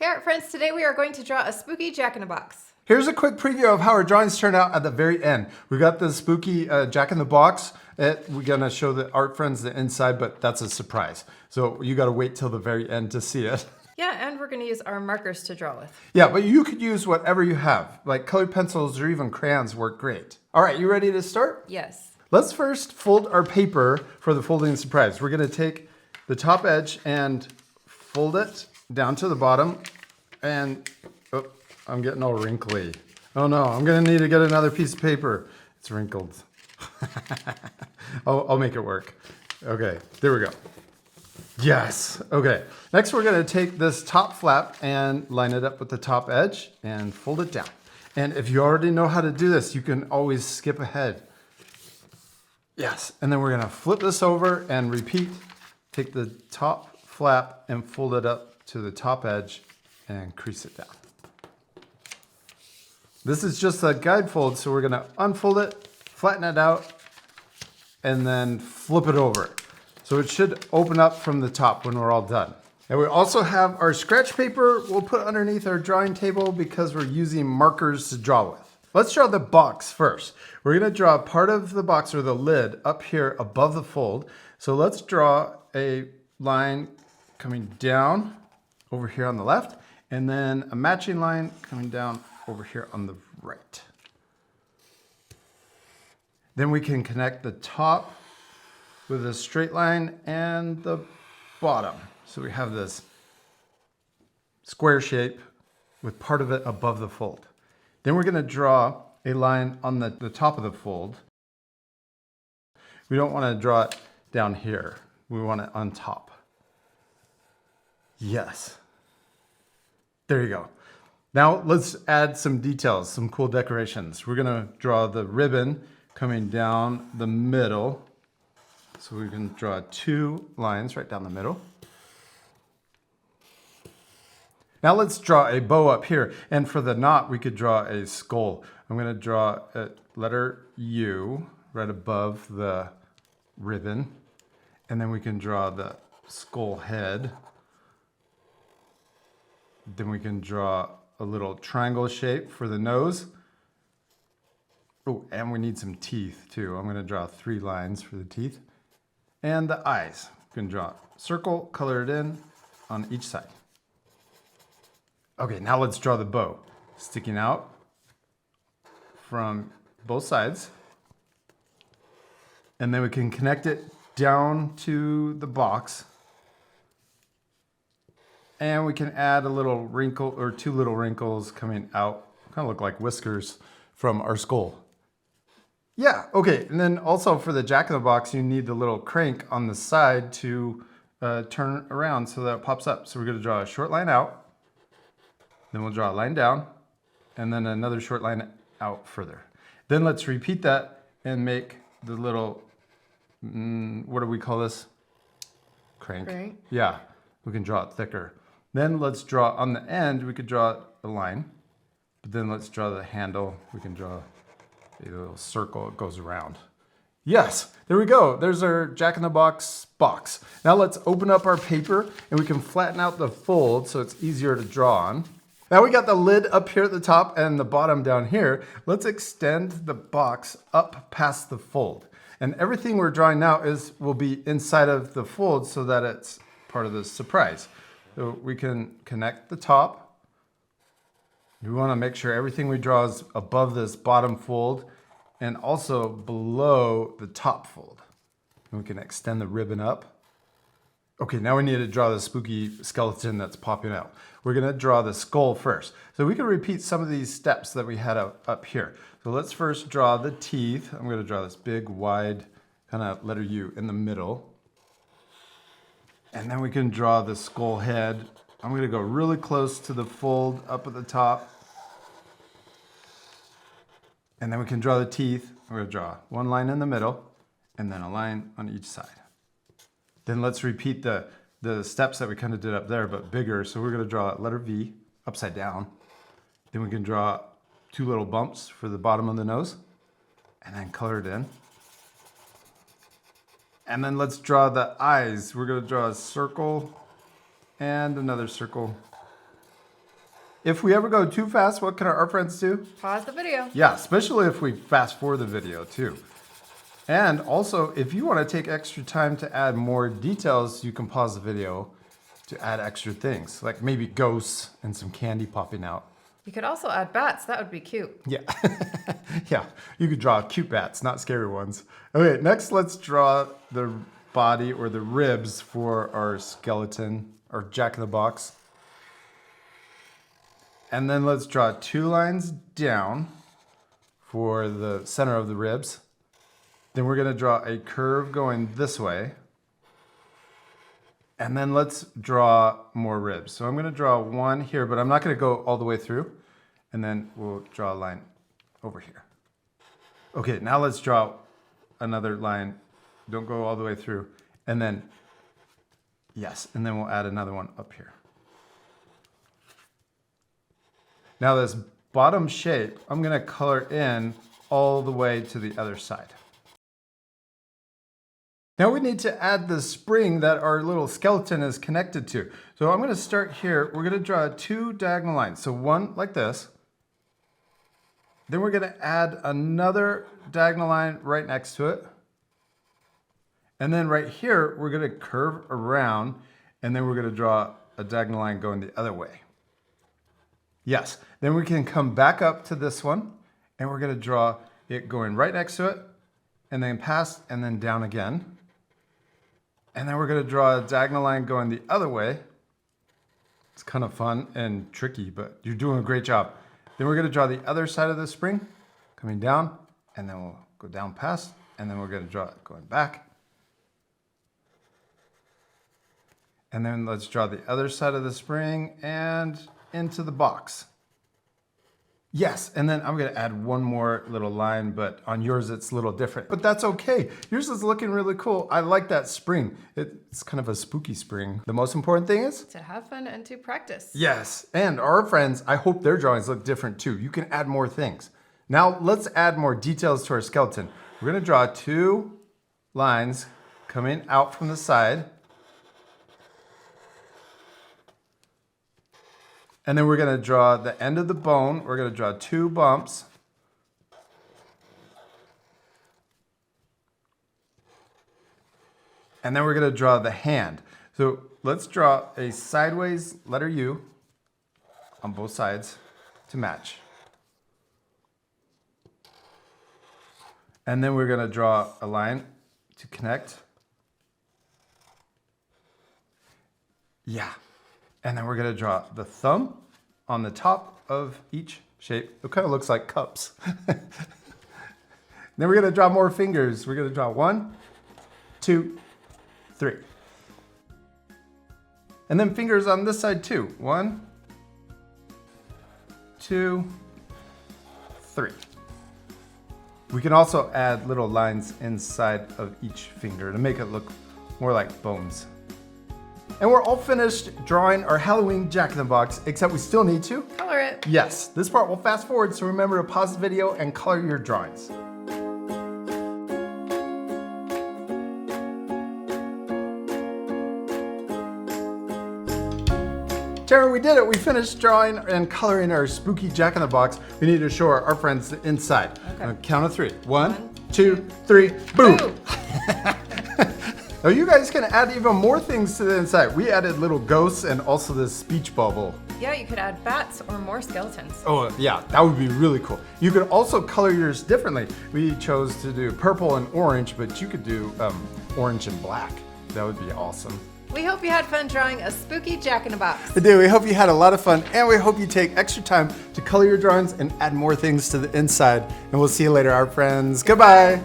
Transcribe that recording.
Hey Art Friends, today we are going to draw a spooky Jack-in-the-Box. Here's a quick preview of how our drawings turned out at the very end. We got the spooky Jack-in-the-Box. We're gonna show the art friends the inside, but that's a surprise. So you gotta wait till the very end to see it. Yeah, and we're going to use our markers to draw with. Yeah, but you could use whatever you have. Like colored pencils or even crayons work great. All right, you ready to start? Yes. Let's first fold our paper for the folding surprise. We're gonna take the top edge and fold it down to the bottom. And, oh, I'm getting all wrinkly. Oh no, I'm gonna need to get another piece of paper. It's wrinkled. I'll make it work. Okay, there we go. Yes, okay. Next we're gonna take this top flap and line it up with the top edge and fold it down. And if you already know how to do this, you can always skip ahead. Yes, and then we're gonna flip this over and repeat. Take the top flap and fold it up to the top edge and crease it down. This is just a guide fold, so we're gonna unfold it, flatten it out, and then flip it over. So it should open up from the top when we're all done. And we also have our scratch paper we'll put underneath our drawing table because we're using markers to draw with. Let's draw the box first. We're gonna draw part of the box or the lid up here above the fold. So let's draw a line coming down over here on the left, and then a matching line coming down over here on the right. Then we can connect the top with a straight line and the bottom. So we have this square shape with part of it above the fold. Then we're gonna draw a line on the top of the fold. We don't wanna draw it down here. We want it on top. Yes. There you go. Now let's add some details, some cool decorations. We're gonna draw the ribbon coming down the middle. So we can draw two lines right down the middle. Now let's draw a bow up here. And for the knot, we could draw a skull. I'm gonna draw a letter U right above the ribbon. And then we can draw the skull head. Then we can draw a little triangle shape for the nose. Oh, and we need some teeth too. I'm gonna draw 3 lines for the teeth. And the eyes. We can draw a circle, color it in on each side. Okay, now let's draw the bow. Sticking out from both sides. And then we can connect it down to the box. And we can add a little wrinkle or 2 little wrinkles coming out, kind of look like whiskers from our skull. Yeah, okay, and then also for the Jack-in-the-Box, you need the little crank on the side to turn around so that it pops up. So we're gonna draw a short line out, then we'll draw a line down, and then another short line out further. Then let's repeat that and make the little, what do we call this? Crank. Yeah, we can draw it thicker. Then let's draw on the end, we could draw a line, but then let's draw the handle. We can draw a little circle, it goes around. Yes, there we go. There's our Jack-in-the-Box box. Now let's open up our paper and we can flatten out the fold so it's easier to draw on. Now we got the lid up here at the top and the bottom down here. Let's extend the box up past the fold. And everything we're drawing now will be inside of the fold so that it's part of the surprise. So we can connect the top. We want to make sure everything we draw is above this bottom fold and also below the top fold. And we can extend the ribbon up. Okay, now we need to draw the spooky skeleton that's popping out. We're gonna draw the skull first. So we can repeat some of these steps that we had up here. So let's first draw the teeth. I'm gonna draw this big, wide kind of letter U in the middle. And then we can draw the skull head. I'm gonna go really close to the fold up at the top. And then we can draw the teeth. We're gonna draw one line in the middle and then a line on each side. Then let's repeat the steps that we kind of did up there, but bigger. So we're gonna draw letter V upside down. Then we can draw 2 little bumps for the bottom of the nose and then color it in. And then let's draw the eyes. We're gonna draw a circle and another circle If we ever go too fast, what can our friends do? Pause the video. Yeah, especially if we fast forward the video too. And also, if you want to take extra time to add more details, you can pause the video to add extra things, like maybe ghosts and some candy popping out. You could also add bats. That would be cute. Yeah, yeah, you could draw cute bats, not scary ones. Okay, next let's draw the body or the ribs for our skeleton, or Jack-in-the-Box. And then let's draw 2 lines down for the center of the ribs. Then we're gonna draw a curve going this way. And then let's draw more ribs. So I'm gonna draw one here, but I'm not gonna go all the way through. And then we'll draw a line over here. Okay, now let's draw another line. Don't go all the way through. And then, yes, and then we'll add another one up here. Now this bottom shape, I'm gonna color in all the way to the other side. Now we need to add the spring that our little skeleton is connected to. So I'm gonna start here. We're gonna draw 2 diagonal lines. So one like this. Then we're gonna add another diagonal line right next to it. And then right here, we're gonna curve around, and then we're gonna draw a diagonal line going the other way. Yes, then we can come back up to this one, and we're gonna draw it going right next to it, and then past, and then down again. And then we're gonna draw a diagonal line going the other way. It's kind of fun and tricky, but you're doing a great job. Then we're gonna draw the other side of the spring, coming down, and then we'll go down past, and then we're gonna draw it going back. And then let's draw the other side of the spring and into the box. Yes, and then I'm gonna add one more little line, but on yours it's a little different, but that's okay. Yours is looking really cool. I like that spring. It's kind of a spooky spring. The most important thing is? To have fun and to practice. Yes, and our friends, I hope their drawings look different too. You can add more things. Now let's add more details to our skeleton. We're gonna draw 2 lines coming out from the side. And then we're gonna draw the end of the bone. We're gonna draw 2 bumps. And then we're gonna draw the hand. So let's draw a sideways letter U on both sides to match. And then we're gonna draw a line to connect. Yeah. And then we're gonna draw the thumb on the top of each shape. It kind of looks like cups. Then we're gonna draw more fingers. We're gonna draw 1, 2, 3. And then fingers on this side too. 1, 2, 3. We can also add little lines inside of each finger to make it look more like bones. And we're all finished drawing our Halloween Jack-in-the-Box, except we still need to Color it. Yes, this part will fast forward, so remember to pause the video and color your drawings. Teryn, we did it. We finished drawing and coloring our spooky Jack-in-the-Box. We need to show our friends the inside. Okay. On a count of 3. 1, 2, 3, boom! Boo. Now you guys can add even more things to the inside. We added little ghosts and also this speech bubble. Yeah, you could add bats or more skeletons. Oh yeah, that would be really cool. You could also color yours differently. We chose to do purple and orange, but you could do orange and black. That would be awesome. We hope you had fun drawing a spooky Jack-in-the-Box. We do. We hope you had a lot of fun, and we hope you take extra time to color your drawings and add more things to the inside. And we'll see you later, our friends. Goodbye.